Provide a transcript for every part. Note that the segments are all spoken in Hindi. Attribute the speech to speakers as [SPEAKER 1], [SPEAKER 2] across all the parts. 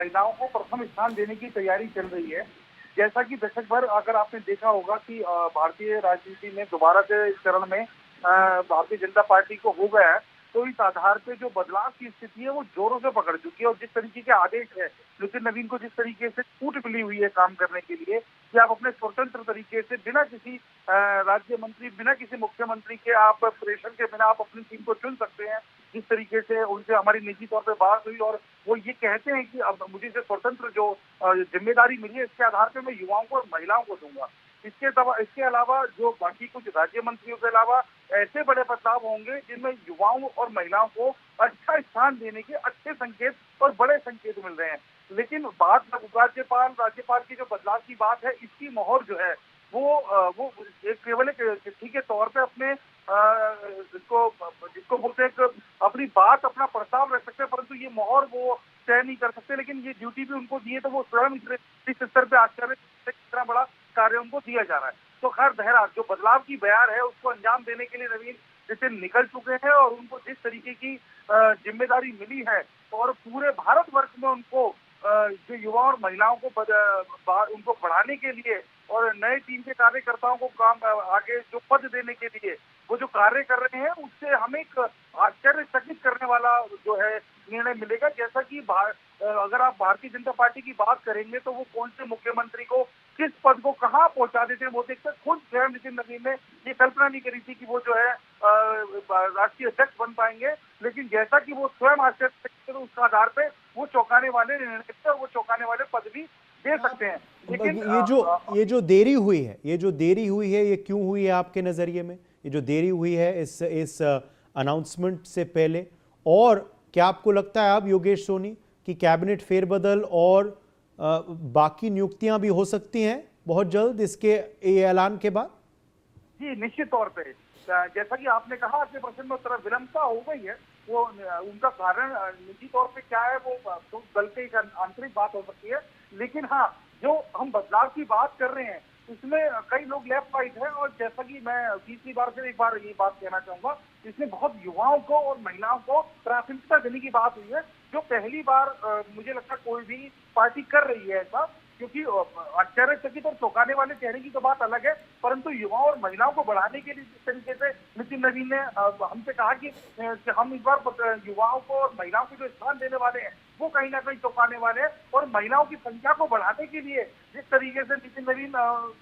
[SPEAKER 1] महिलाओं को प्रथम स्थान देने की तैयारी चल रही है। जैसा कि दशक भर अगर आपने देखा होगा कि भारतीय राजनीति में दोबारा से इस चरण में भारतीय जनता पार्टी को हो गया है, तो इस आधार पे जो बदलाव की स्थिति है वो जोरों से पकड़ चुकी है। और जिस तरीके के आदेश है, नितिन नवीन को जिस तरीके से छूट मिली हुई है काम करने के लिए कि आप अपने स्वतंत्र तरीके से बिना किसी राज्य मंत्री, बिना किसी मुख्यमंत्री के आप प्रेशर के बिना आप अपनी टीम को चुन सकते हैं। जिस तरीके से उनसे हमारी निजी तौर पे बात हुई और वो ये कहते हैं कि अब मुझे जो स्वतंत्र जो जिम्मेदारी मिली है, इसके आधार पे मैं युवाओं को और महिलाओं को दूंगा। इसके अलावा जो बाकी कुछ राज्य मंत्रियों के अलावा ऐसे बड़े बदलाव होंगे जिनमें युवाओं और महिलाओं को अच्छा स्थान देने के अच्छे संकेत और बड़े संकेत मिल रहे हैं। लेकिन बात राज्यपाल की जो बदलाव की बात है, इसकी मोहर जो है वो एक केवल एक चिट्ठी के तौर पे अपने जिसको बोलते हैं अपनी बात, अपना प्रस्ताव रख सकते हैं, परंतु ये मोहर वो तय नहीं कर सकते। लेकिन ये ड्यूटी भी उनको दी है, तो वो स्वयं इस स्तर पे आश्चर्य इतना बड़ा कार्य उनको दिया जा रहा है। तो खैर बहरहाल जो बदलाव की बयार है उसको अंजाम देने के लिए नवीन नितिन निकल चुके हैं और उनको जिस तरीके की जिम्मेदारी मिली है और पूरे भारतवर्ष में उनको जो युवा और महिलाओं को उनको बढ़ाने के लिए और नए टीम के कार्यकर्ताओं को काम आगे जो पद देने के लिए वो जो कार्य कर रहे हैं, उससे हमें एक आश्चर्यचकित करने वाला जो है निर्णय मिलेगा। जैसा कि अगर आप भारतीय जनता पार्टी की बात करेंगे तो वो कौन से मुख्यमंत्री को किस पद को कहां पहुंचा देते हैं वो देखकर खुद स्वयं नितिन नवीन ने ये कल्पना नहीं करी थी कि वो जो है राष्ट्रीय अध्यक्ष बन पाएंगे। लेकिन जैसा कि वो स्वयं आश्चर्य, उसके आधार पे वो चौंकाने वाले निर्णय और वो चौंकाने वाले पद भी दे सकते हैं। लेकिन
[SPEAKER 2] ये जो देरी हुई है, ये क्यों हुई है आपके नजरिए में? ये जो देरी हुई है इस अनाउंसमेंट से पहले, और क्या आपको लगता है अब योगेश सोनी कि कैबिनेट फेरबदल और बाकी नियुक्तियां भी हो सकती हैं बहुत जल्द इसके ऐलान के बाद?
[SPEAKER 1] जी निश्चित तौर पे, जैसा कि आपने कहा आपके प्रश्न में उत्तर, विलंबता हो गई है। वो उनका कारण निजी तौर पे क्या है वो तो दल के एक आंतरिक बात हो सकती है। लेकिन हाँ, जो हम बदलाव की बात कर रहे हैं उसमें कई लोग लेफ्ट राइट है, और जैसा कि मैं तीसरी बार फिर एक बार ये बात कहना चाहूंगा, इसमें बहुत युवाओं को और महिलाओं को प्राथमिकता देने की बात हुई है, जो पहली बार मुझे लगता है कोई भी पार्टी कर रही है ऐसा। क्योंकि आश्चर्यचकित और चौंकाने वाले चेहरे की तो बात अलग है, परंतु युवाओं और महिलाओं को बढ़ाने के लिए जिस तरीके से नितिन नवीन ने हमसे कहा कि हम इस बार युवाओं को और महिलाओं को जो स्थान देने वाले हैं वो कहीं ना कहीं चौंकाने वाले हैं। और महिलाओं की संख्या को बढ़ाने के लिए जिस तरीके से नितिन नवीन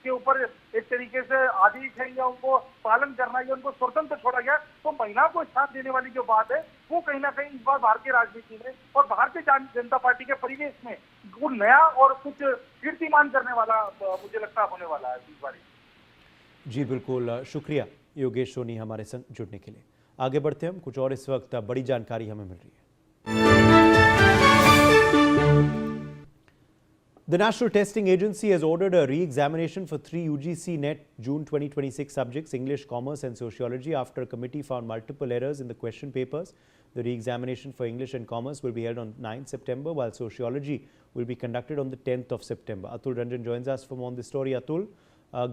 [SPEAKER 1] के ऊपर एक तरीके से आदेश है या उनको पालन करना या उनको स्वतंत्र छोड़ा गया, तो महिलाओं को स्थान देने वाली जो बात है वो कहीं ना कहीं इस बार भारतीय राजनीति में और भारतीय जनता पार्टी के परिवेश में वो नया और कुछ कीर्तिमान करने वाला मुझे लगता होने वाला है इस बार।
[SPEAKER 2] जी बिल्कुल, शुक्रिया योगेश सोनी हमारे संग जुड़ने के लिए। आगे बढ़ते हम, कुछ और इस वक्त बड़ी जानकारी हमें मिल रही है। The National Testing Agency has ordered a re-examination for 3 UGC NET June 2026 subjects, English, Commerce and Sociology, after a committee found multiple errors in the question papers. The re-examination for English and Commerce will be held on 9 September, while Sociology will be conducted on the 10th of September. Atul Ranjan joins us from on this story. Atul,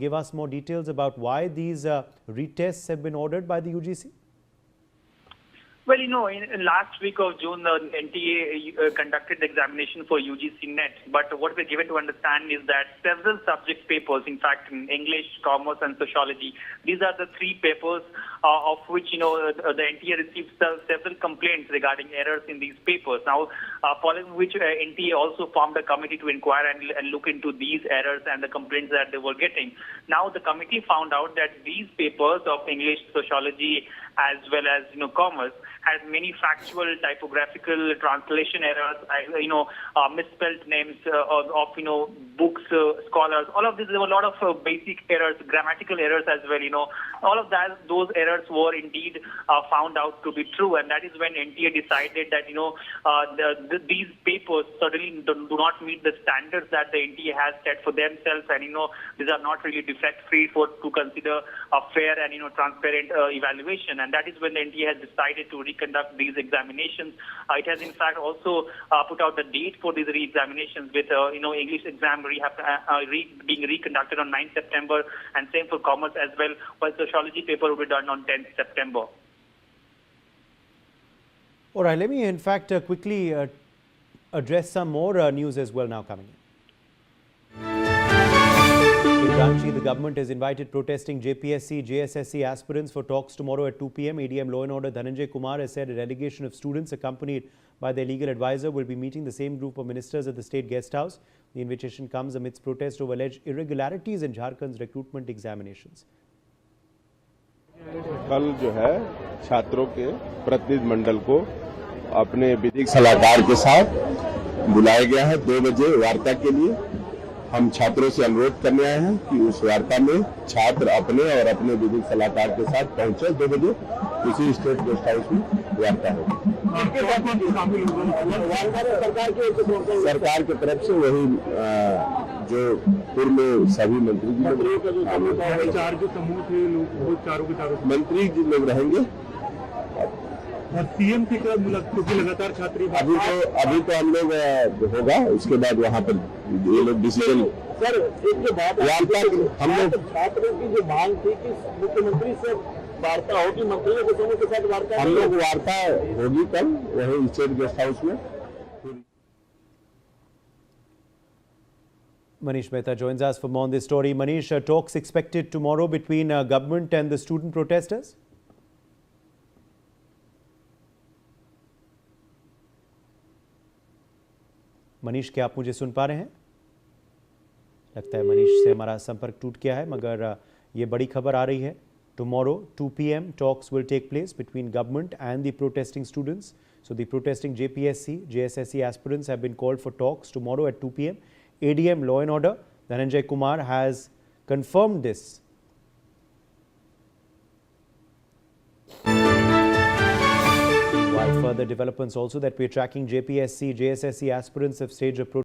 [SPEAKER 2] give us more details about why these retests have been ordered by the UGC.
[SPEAKER 3] Well, in last week of June, the NTA conducted the examination for UGC NET. But what we're given to understand is that several subject papers, in fact, in English, Commerce and Sociology, these are the 3 papers of which, the NTA received several complaints regarding errors in these papers. Now, following which NTA also formed a committee to inquire and look into these errors and the complaints that they were getting. Now, the committee found out that these papers of English, Sociology, as well as, Commerce, has many factual, typographical, translation errors, misspelled names of books, scholars. All of this, there were a lot of basic errors, grammatical errors as well. All of that, those errors were indeed found out to be true, and that is when NTA decided that these papers certainly do not meet the standards that the NTA has set for themselves, and these are not really defect-free to consider a fair and transparent evaluation, and that is when the NTA has decided to reconduct these examinations. It has in fact also put out the date for these re-examinations with English exam being reconducted on 9 September, and same for Commerce as well, while Sociology paper will be done on 10th September.
[SPEAKER 2] All right, let me in fact quickly address some more news as well now coming in. In Ranchi, the government has invited protesting JPSC, JSSC aspirants for talks tomorrow at 2 p.m. ADM Law and Order Dhananjay Kumar has said a delegation of students accompanied by their legal advisor will be meeting the same group of ministers at the state guest house. The invitation comes amidst protest over alleged irregularities in Jharkhand's recruitment examinations.
[SPEAKER 4] कल जो है छात्रों के प्रतिनिधि मंडल को अपने विधिक सलाहकार के साथ बुलाया गया है 2 बजे वार्ता के लिए। हम छात्रों से अनुरोध करने आए हैं कि उस वार्ता में छात्र अपने और अपने विधिक सलाहकार के साथ पहुंचे 2 बजे इसी स्टेट गेस्ट हाउस में वार्ता होगी। सरकार की तरफ से वही जो पूर्व में सभी मंत्री जी मंत्री जी लोग रहेंगे
[SPEAKER 5] और सीएम के क्योंकि लगातार छात्री
[SPEAKER 4] अभी तो हम लोग होगा उसके बाद वहाँ पर ये लोग डिसीजन।
[SPEAKER 5] सर एक जो बात
[SPEAKER 4] हम लोग
[SPEAKER 5] छात्रों की जो मांग थी कि मुख्यमंत्री से वार्ता होगी, मंत्रियों के दोनों के साथ वार्ता
[SPEAKER 4] हम लोग वार्ता होगी कल वही स्टेट गेस्ट हाउस में।
[SPEAKER 2] Manish Mehta joins us for more on this story. Manish, talks expected tomorrow between government and the student protesters? Manish, क्या आप मुझे सुन पा रहे हैं? लगता है मनीष से हमारा संपर्क टूट गया है, मगर ये बड़ी खबर आ रही है। Tomorrow, 2 p.m. talks will take place between government and the protesting students. So the protesting JPSC, JSSC aspirants have been called for talks tomorrow at 2 p.m. ADM Law and Order Dhananjay Kumar has confirmed this. While further developments also that we're tracking, JPSC, JSSC aspirants have staged a protest